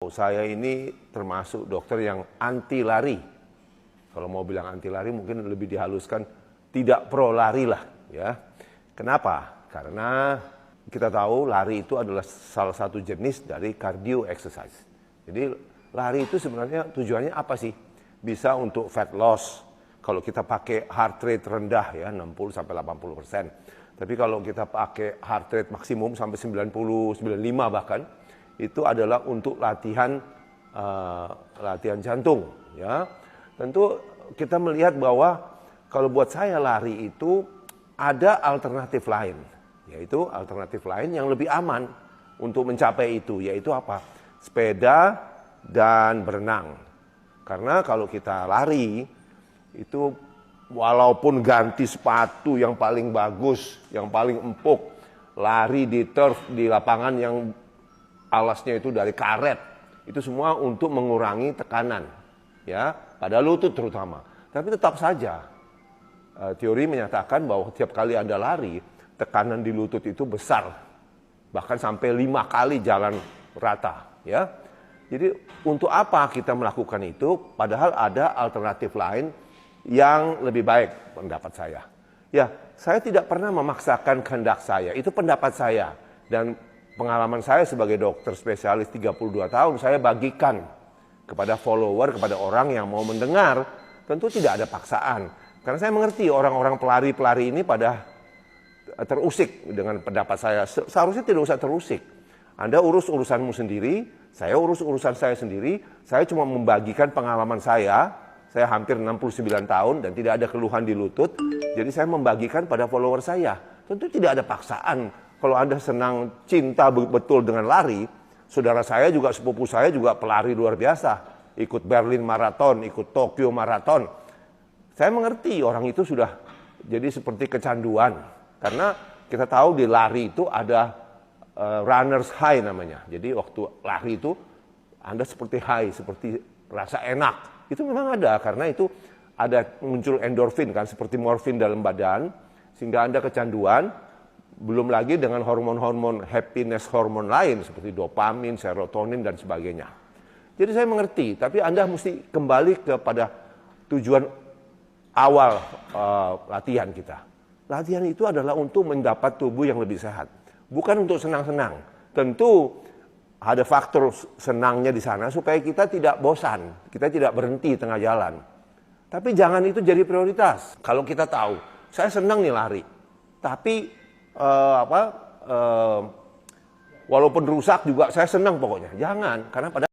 tahu, saya ini termasuk dokter yang anti lari. Kalau mau bilang anti lari mungkin lebih dihaluskan, tidak pro lari lah. Ya. Kenapa? Karena kita tahu lari itu adalah salah satu jenis dari cardio exercise. Jadi lari itu sebenarnya tujuannya apa sih? Bisa untuk fat loss. Kalau kita pakai heart rate rendah ya 60-80%. Tapi kalau kita pakai heart rate maksimum sampai 90, 95 bahkan, itu adalah untuk latihan jantung. Ya, tentu kita melihat bahwa kalau buat saya lari itu ada alternatif lain, yaitu alternatif lain yang lebih aman untuk mencapai itu, yaitu apa? Sepeda dan berenang. Karena kalau kita lari itu walaupun ganti sepatu yang paling bagus, yang paling empuk, lari di turf, di lapangan yang alasnya itu dari karet, itu semua untuk mengurangi tekanan, ya, pada lutut terutama. Tapi tetap saja, teori menyatakan bahwa tiap kali Anda lari, tekanan di lutut itu besar, bahkan sampai 5 kali jalan rata, ya. Jadi untuk apa kita melakukan itu, padahal ada alternatif lain yang lebih baik pendapat saya. Ya, saya tidak pernah memaksakan kehendak saya, itu pendapat saya. Dan pengalaman saya sebagai dokter spesialis 32 tahun, saya bagikan kepada follower, kepada orang yang mau mendengar, tentu tidak ada paksaan. Karena saya mengerti orang-orang pelari-pelari ini pada terusik dengan pendapat saya. Seharusnya tidak usah terusik. Anda urus urusanmu sendiri, saya urus urusan saya sendiri, saya cuma membagikan pengalaman saya hampir 69 tahun dan tidak ada keluhan di lutut, jadi saya membagikan pada follower saya. Tentu tidak ada paksaan. Kalau Anda senang cinta betul dengan lari, saudara saya juga, sepupu saya juga pelari luar biasa, ikut Berlin Marathon, ikut Tokyo Marathon. Saya mengerti orang itu sudah jadi seperti kecanduan, karena kita tahu di lari itu ada runner's high namanya. Jadi waktu lari itu Anda seperti high, seperti rasa enak. Itu memang ada, karena itu ada muncul endorfin kan, seperti morfin dalam badan, sehingga Anda kecanduan. Belum lagi dengan hormon-hormon happiness, hormon lain seperti dopamin, serotonin dan sebagainya. Jadi saya mengerti, tapi Anda mesti kembali kepada tujuan awal latihan kita. Latihan itu adalah untuk mendapat tubuh yang lebih sehat, bukan untuk senang-senang. Tentu ada faktor senangnya di sana supaya kita tidak bosan, kita tidak berhenti tengah jalan. Tapi jangan itu jadi prioritas. Kalau kita tahu, saya senang nih lari, tapi walaupun rusak juga saya senang pokoknya. Jangan, karena pada